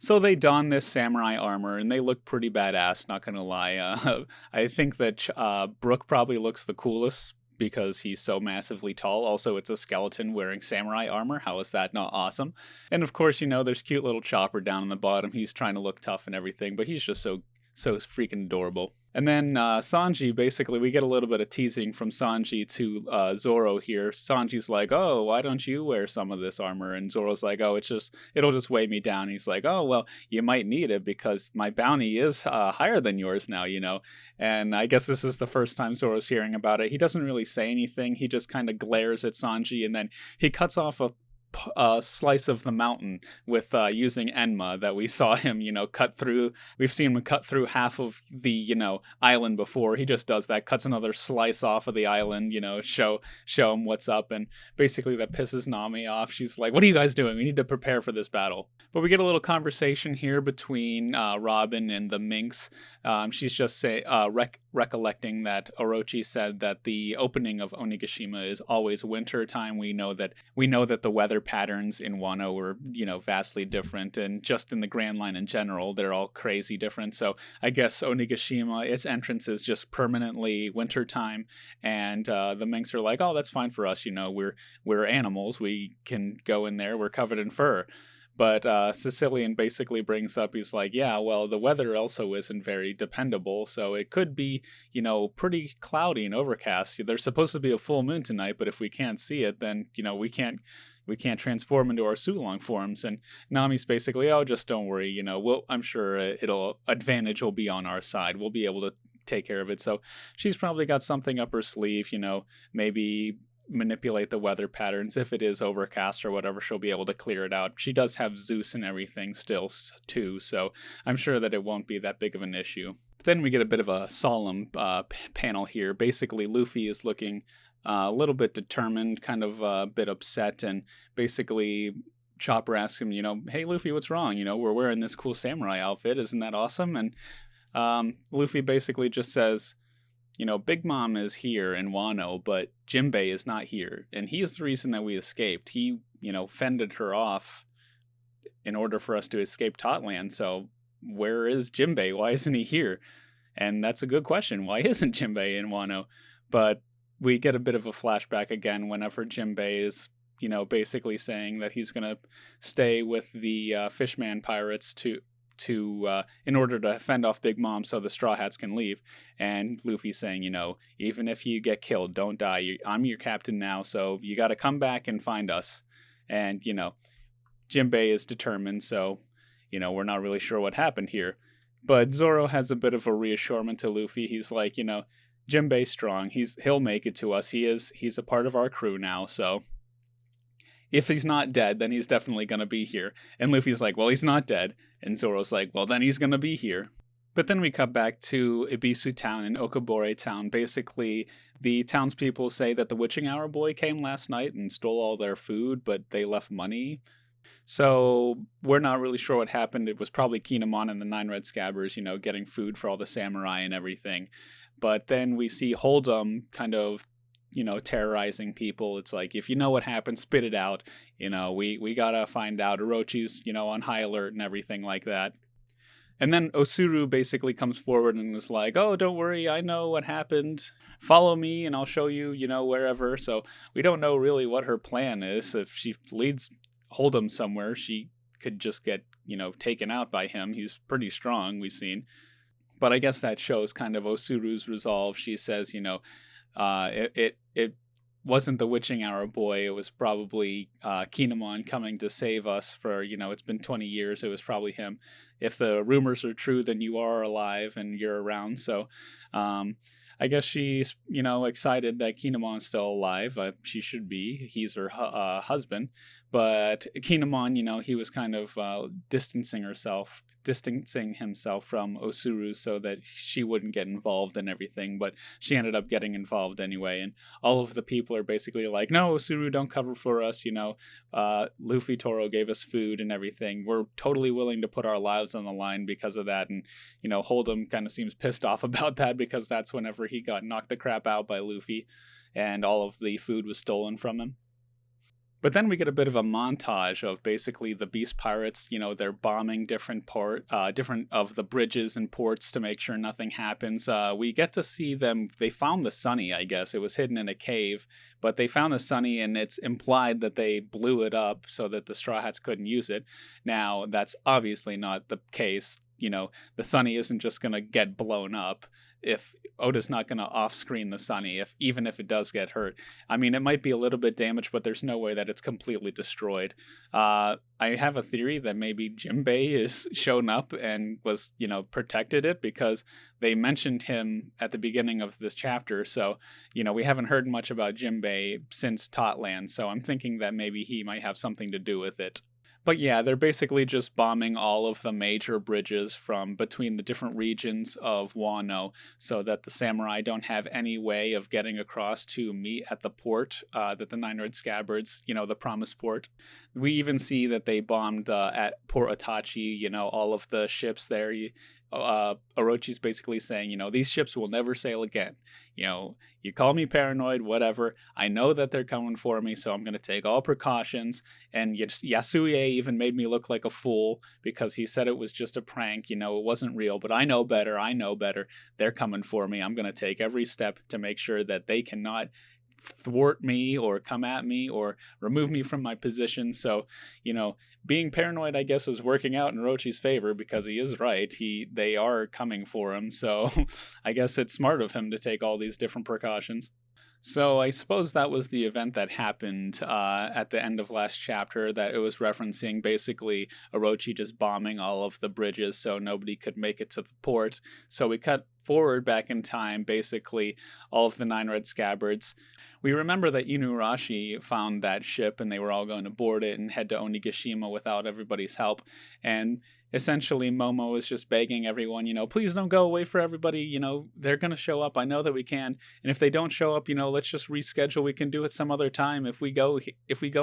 So they don this samurai armor, and they look pretty badass, not gonna lie. I think that Brook probably looks the coolest because he's so massively tall. Also, it's a skeleton wearing samurai armor. How is that not awesome? And of course, there's cute little Chopper down on the bottom. He's trying to look tough and everything, but he's just so freaking adorable. And then Sanji, basically, we get a little bit of teasing from Sanji to Zoro here. Sanji's like, "Oh, why don't you wear some of this armor?" And Zoro's like, "Oh, it'll just weigh me down." He's like, "Oh, well, you might need it because my bounty is higher than yours now." And I guess this is the first time Zoro's hearing about it. He doesn't really say anything. He just kind of glares at Sanji, and then he cuts off a slice of the mountain with using Enma that we saw him, cut through. We've seen him cut through half of the, island before. He just does that, cuts another slice off of the island, show him what's up. And basically that pisses Nami off. She's like, "What are you guys doing? We need to prepare for this battle." But we get a little conversation here between Robin and the Minx. She's just recollecting that Orochi said that the opening of Onigashima is always winter time. We know that the weather patterns in Wano were, vastly different, and just in the Grand Line in general, they're all crazy different. So I guess Onigashima, its entrance is just permanently wintertime, and the Minks are like, "Oh, that's fine for us. We're animals. We can go in there. We're covered in fur." But Sicilian basically brings up, he's like, "Yeah, well, the weather also isn't very dependable, so it could be, pretty cloudy and overcast. There's supposed to be a full moon tonight, but if we can't see it, then, we can't transform into our Sulong forms." And Nami's basically, "Oh, just don't worry, I'm sure advantage will be on our side. We'll be able to take care of it." So she's probably got something up her sleeve, maybe manipulate the weather patterns. If it is overcast or whatever, she'll be able to clear it out. She does have Zeus and everything still too, so I'm sure that it won't be that big of an issue. But then we get a bit of a solemn panel here. Basically, Luffy is looking a little bit determined, kind of a bit upset, and basically Chopper asks him, "Hey Luffy, what's wrong? We're wearing this cool samurai outfit. Isn't that awesome?" And Luffy basically just says, "Big Mom is here in Wano, but Jinbei is not here. And he's the reason that we escaped. He, fended her off in order for us to escape Totland. So where is Jinbei? Why isn't he here?" And that's a good question. Why isn't Jinbei in Wano? But we get a bit of a flashback again whenever Jinbei is, basically saying that he's going to stay with the Fishman pirates to in order to fend off Big Mom so the Straw Hats can leave. And Luffy saying, "Even if you get killed, don't die. I'm your captain now, so you got to come back and find us." And, Jinbei is determined, so, we're not really sure what happened here. But Zoro has a bit of a reassurance to Luffy. He's like, "Jinbei's strong. He'll make it to us. He's a part of our crew now, so if he's not dead, then he's definitely going to be here." And Luffy's like, "Well, he's not dead." And Zoro's like, "Well, then he's going to be here." But then we cut back to Ibisu Town and Okobore Town. Basically, the townspeople say that the Witching Hour boy came last night and stole all their food, but they left money. So we're not really sure what happened. It was probably Kinemon and the Nine Red Scabbers, getting food for all the samurai and everything. But then we see Hold'em kind of terrorizing people. It's like, if you know what happened, spit it out. We gotta find out. Orochi's, on high alert and everything like that. And then Osuru basically comes forward and is like, "Oh, don't worry, I know what happened. Follow me and I'll show you, wherever." So we don't know really what her plan is. If she leads Hold'em somewhere, she could just get, taken out by him. He's pretty strong, we've seen. But I guess that shows kind of Osuru's resolve. She says, it wasn't the Witching Hour boy. It was probably Kinemon coming to save us for, it's been 20 years. It was probably him. If the rumors are true, then you are alive and you're around. So I guess she's, excited that Kinemon's still alive. She should be. He's her husband. But Kinemon, he was kind of distancing himself from Osuru so that she wouldn't get involved in everything, but she ended up getting involved anyway, and all of the people are basically like, "No, Osuru, don't cover for us, Luffy Toro gave us food and everything. We're totally willing to put our lives on the line because of that." And, Hold'em kind of seems pissed off about that because that's whenever he got knocked the crap out by Luffy and all of the food was stolen from him. But then we get a bit of a montage of basically the Beast Pirates. They're bombing different of the bridges and ports to make sure nothing happens. We get to see them. They found the Sunny, I guess. It was hidden in a cave, but they found the Sunny, and it's implied that they blew it up so that the Straw Hats couldn't use it. Now, that's obviously not the case. The Sunny isn't just going to get blown up. If Oda's not going to off-screen the Sunny, even if it does get hurt. I mean, it might be a little bit damaged, but there's no way that it's completely destroyed. I have a theory that maybe Jinbei is shown up and was, protected it, because they mentioned him at the beginning of this chapter. So, we haven't heard much about Jinbei since Totland. So I'm thinking that maybe he might have something to do with it. But yeah, they're basically just bombing all of the major bridges from between the different regions of Wano, so that the samurai don't have any way of getting across to meet at the port that the Nine-Red Scabbards, the promised port. We even see that they bombed at Port Itachi, all of the ships there. Orochi's basically saying, these ships will never sail again. You call me paranoid, whatever. I know that they're coming for me, so I'm going to take all precautions. And Yasuie even made me look like a fool because he said it was just a prank. It wasn't real, but I know better. They're coming for me. I'm going to take every step to make sure that they cannot thwart me or come at me or remove me from my position. So, being paranoid, I guess, is working out in Orochi's favor, because he is right. They are coming for him. So I guess it's smart of him to take all these different precautions. So I suppose that was the event that happened at the end of last chapter, that it was referencing basically Orochi just bombing all of the bridges so nobody could make it to the port. So we cut forward back in time, basically all of the Nine-Red Scabbards. We remember that Inuarashi found that ship and they were all going to board it and head to Onigashima without everybody's help. And essentially Momo is just begging everyone, please don't go away for everybody. They're going to show up. I know that we can. And if they don't show up, let's just reschedule. We can do it some other time. If we go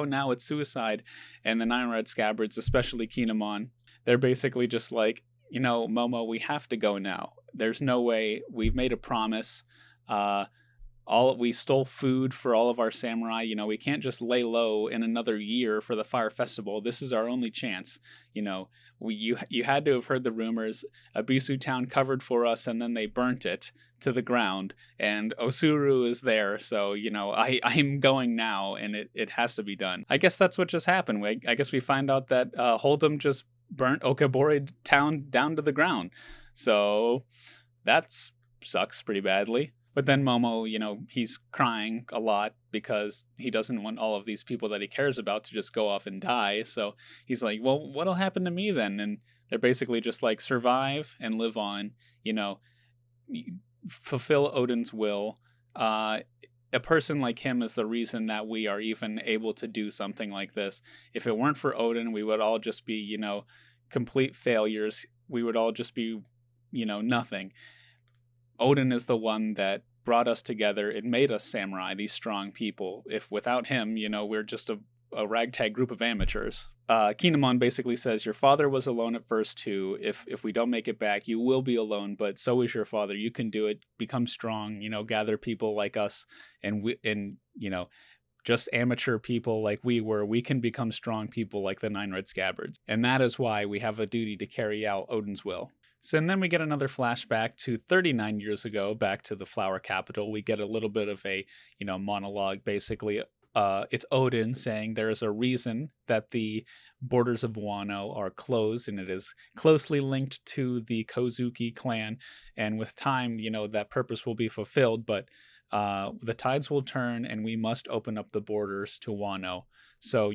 now, it's suicide. And the Nine-Red Scabbards, especially Kinemon, they're basically just like, Momo, we have to go now. There's no way. We've made a promise. We stole food for all of our samurai. We can't just lay low in another year for the Fire Festival. This is our only chance. You had to have heard the rumors. Abisu Town covered for us, and then they burnt it to the ground. And Osuru is there, so I'm going now, and it has to be done. I guess that's what just happened. I guess we find out that Hold'em just burnt Okabore Town down to the ground. So that sucks pretty badly. But then Momo, he's crying a lot because he doesn't want all of these people that he cares about to just go off and die. So he's like, well, what'll happen to me then? And they're basically just like, survive and live on, fulfill Odin's will. A person like him is the reason that we are even able to do something like this. If it weren't for Odin, we would all just be, complete failures. We would all just be, nothing. Odin is the one that brought us together. It made us samurai, these strong people. If without him, we're just a ragtag group of amateurs. Kinemon basically says, your father was alone at first too. If we don't make it back, you will be alone, but so is your father. You can do it. Become strong, gather people like us and just amateur people like we were. We can become strong people like the Nine-Red Scabbards. And that is why we have a duty to carry out Odin's will. So and then we get another flashback to 39 years ago, back to the Flower Capital. We get a little bit of a, monologue, basically. It's Odin saying there is a reason that the borders of Wano are closed, and it is closely linked to the Kozuki clan. And with time, that purpose will be fulfilled, but the tides will turn and we must open up the borders to Wano. So,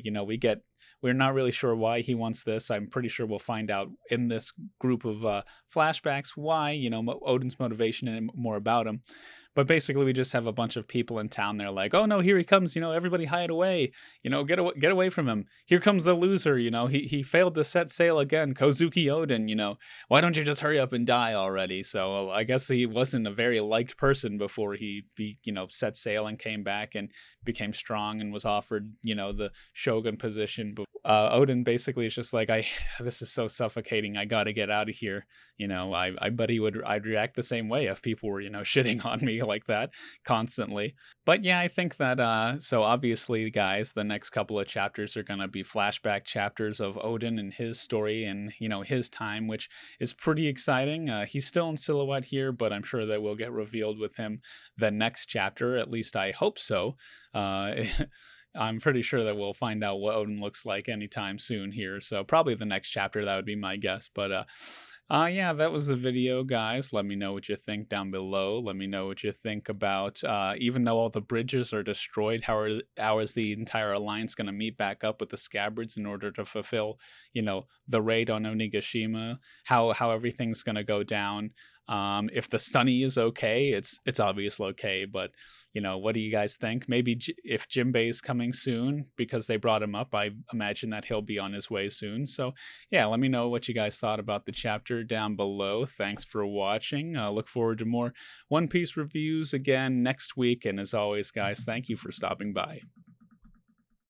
we're not really sure why he wants this. I'm pretty sure we'll find out in this group of flashbacks why, Odin's motivation and more about him. But basically, we just have a bunch of people in town. They're like, oh, no, here he comes. Everybody hide away. Get away from him. Here comes the loser. He failed to set sail again. Kozuki Odin, why don't you just hurry up and die already? So I guess he wasn't a very liked person before he set sail and came back and became strong and was offered, the shogun position Odin. But Odin basically is just like, this is so suffocating. I got to get out of here. I bet I'd react the same way if people were, shitting on me like that constantly. But yeah, I think that, so obviously, guys, the next couple of chapters are going to be flashback chapters of Odin and his story and, his time, which is pretty exciting. He's still in silhouette here, but I'm sure that will get revealed with him the next chapter. At least I hope so. I'm pretty sure that we'll find out what Odin looks like anytime soon here. So probably the next chapter, that would be my guess. But yeah, that was the video, guys. Let me know what you think down below. Let me know what you think about, even though all the bridges are destroyed, how is the entire alliance going to meet back up with the Scabbards in order to fulfill, the raid on Onigashima, how everything's going to go down. If the Sunny is okay, it's obviously okay, but what do you guys think? Maybe if Jinbei is coming soon because they brought him up, I imagine that he'll be on his way soon. So yeah, let me know what you guys thought about the chapter down below. Thanks for watching. Look forward to more One Piece reviews again next week. And as always, guys, thank you for stopping by.